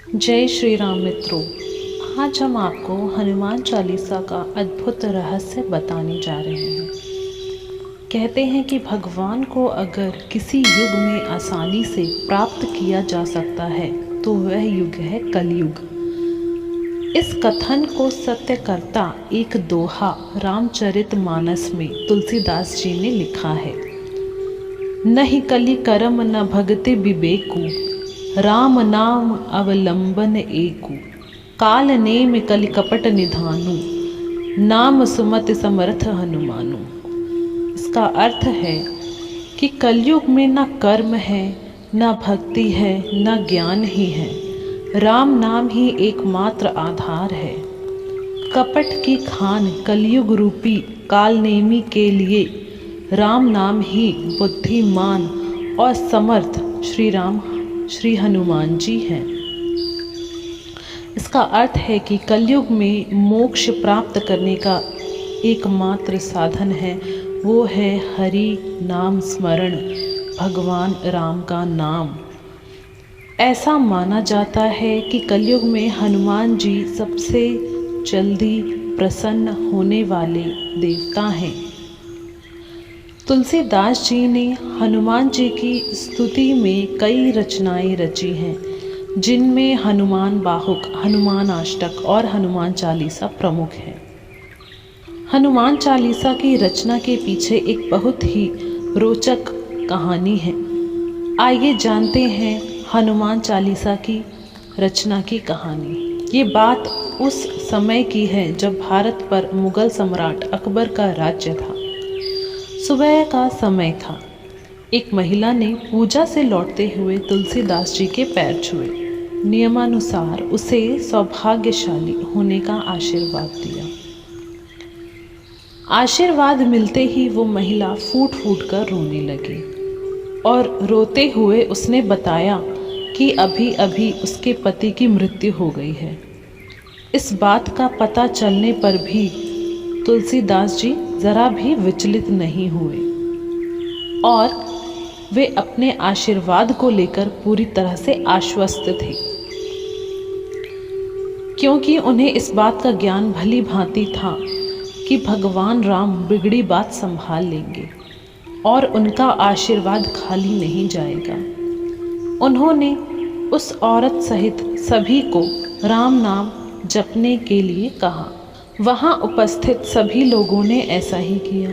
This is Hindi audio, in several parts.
जय श्री राम मित्रों। आज हम आपको हनुमान चालीसा का अद्भुत रहस्य बताने जा रहे हैं। कहते हैं कि भगवान को अगर किसी युग में आसानी से प्राप्त किया जा सकता है तो वह युग है कलयुग। इस कथन को सत्यकर्ता एक दोहा रामचरितमानस में तुलसीदास जी ने लिखा है। नहीं कलि करम न भगति विवेकु, राम नाम अवलंबन एकु। काल नेम कलि कपट निधानु, नाम सुमति समर्थ हनुमानु। इसका अर्थ है कि कलयुग में न कर्म है, न भक्ति है, न ज्ञान ही है। राम नाम ही एकमात्र आधार है। कपट की खान कलयुग रूपी कालनेमी के लिए राम नाम ही बुद्धिमान और समर्थ श्री हनुमान जी हैं। इसका अर्थ है कि कलयुग में मोक्ष प्राप्त करने का एकमात्र साधन है, वो है हरि नाम स्मरण, भगवान राम का नाम। ऐसा माना जाता है कि कलयुग में हनुमान जी सबसे जल्दी प्रसन्न होने वाले देवता हैं। तुलसीदास जी ने हनुमान जी की स्तुति में कई रचनाएं रची हैं, जिनमें हनुमान बाहुक, हनुमान अष्टक और हनुमान चालीसा प्रमुख है। हनुमान चालीसा की रचना के पीछे एक बहुत ही रोचक कहानी है। आइए जानते हैं हनुमान चालीसा की रचना की कहानी। ये बात उस समय की है जब भारत पर मुगल सम्राट अकबर का राज्य था। सुबह का समय था। एक महिला ने पूजा से लौटते हुए तुलसीदास जी के पैर छुए। नियमानुसार उसे सौभाग्यशाली होने का आशीर्वाद दिया। आशीर्वाद मिलते ही वो महिला फूट फूट कर रोने लगी और रोते हुए उसने बताया कि अभी अभी उसके पति की मृत्यु हो गई है। इस बात का पता चलने पर भी तुलसीदास जी जरा भी विचलित नहीं हुए और वे अपने आशीर्वाद को लेकर पूरी तरह से आश्वस्त थे, क्योंकि उन्हें इस बात का ज्ञान भली भांति था कि भगवान राम बिगड़ी बात संभाल लेंगे और उनका आशीर्वाद खाली नहीं जाएगा। उन्होंने उस औरत सहित सभी को राम नाम जपने के लिए कहा। वहाँ उपस्थित सभी लोगों ने ऐसा ही किया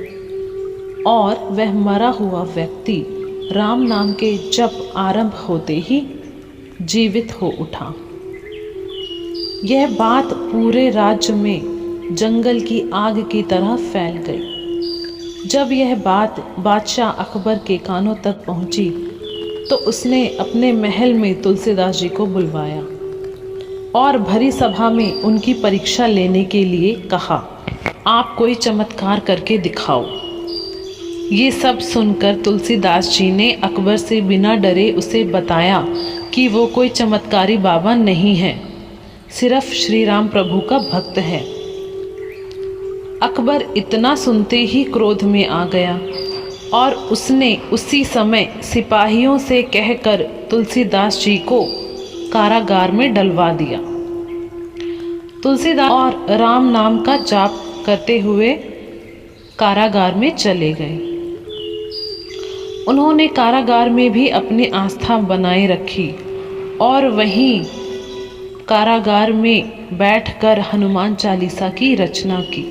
और वह मरा हुआ व्यक्ति राम नाम के जप आरंभ होते ही जीवित हो उठा। यह बात पूरे राज्य में जंगल की आग की तरह फैल गई। जब यह बात बादशाह अकबर के कानों तक पहुंची तो उसने अपने महल में तुलसीदास जी को बुलवाया और भरी सभा में उनकी परीक्षा लेने के लिए कहा, आप कोई चमत्कार करके दिखाओ। ये सब सुनकर तुलसीदास जी ने अकबर से बिना डरे उसे बताया कि वो कोई चमत्कारी बाबा नहीं है, सिर्फ श्री राम प्रभु का भक्त है। अकबर इतना सुनते ही क्रोध में आ गया और उसने उसी समय सिपाहियों से कहकर तुलसीदास जी को कारागार में डलवा दिया। तुलसीदास और राम नाम का जाप करते हुए कारागार में चले गए। उन्होंने कारागार में भी अपनी आस्था बनाए रखी और वहीं कारागार में बैठकर हनुमान चालीसा की रचना की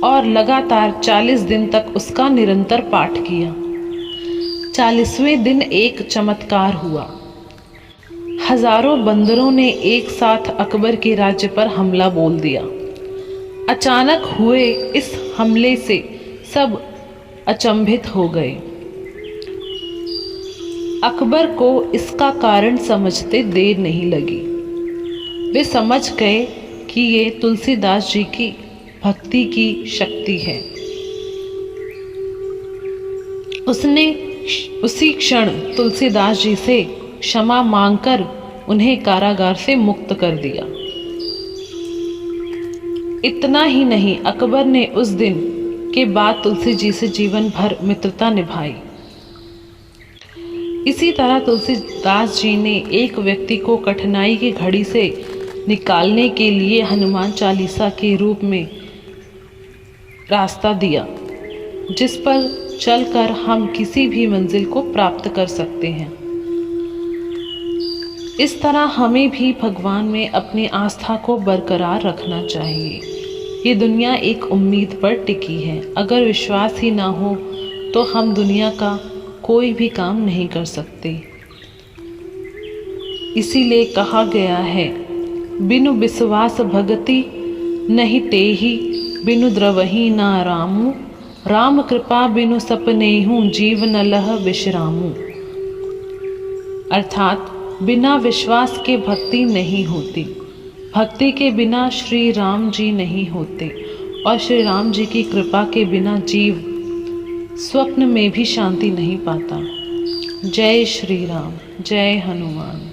और लगातार 40 दिन तक उसका निरंतर पाठ किया। 40वें दिन एक चमत्कार हुआ। हजारों बंदरों ने एक साथ अकबर के राज्य पर हमला बोल दिया। अचानक हुए इस हमले से सब अचंभित हो गए। अकबर को इसका कारण समझते देर नहीं लगी। वे समझ गए कि ये तुलसीदास जी की भक्ति की शक्ति है। उसने उसी क्षण तुलसीदास जी से क्षमा मांगकर उन्हें कारागार से मुक्त कर दिया। इतना ही नहीं, अकबर ने उस दिन के बाद तुलसी जी से जीवन भर मित्रता निभाई। इसी तरह तुलसीदास जी ने एक व्यक्ति को कठिनाई की घड़ी से निकालने के लिए हनुमान चालीसा के रूप में रास्ता दिया, जिस पर चलकर हम किसी भी मंजिल को प्राप्त कर सकते हैं। इस तरह हमें भी भगवान में अपनी आस्था को बरकरार रखना चाहिए। ये दुनिया एक उम्मीद पर टिकी है। अगर विश्वास ही ना हो तो हम दुनिया का कोई भी काम नहीं कर सकते। इसीलिए कहा गया है, बिनु विश्वास भगति नहीं तेहि, बिनु द्रवहि ना रामू, राम कृपा बिनु सपनेहु, जीव न लह विश्रामू। अर्थात बिना विश्वास के भक्ति नहीं होती, भक्ति के बिना श्री राम जी नहीं होते, और श्री राम जी की कृपा के बिना जीव स्वप्न में भी शांति नहीं पाता। जय श्री राम, जय हनुमान।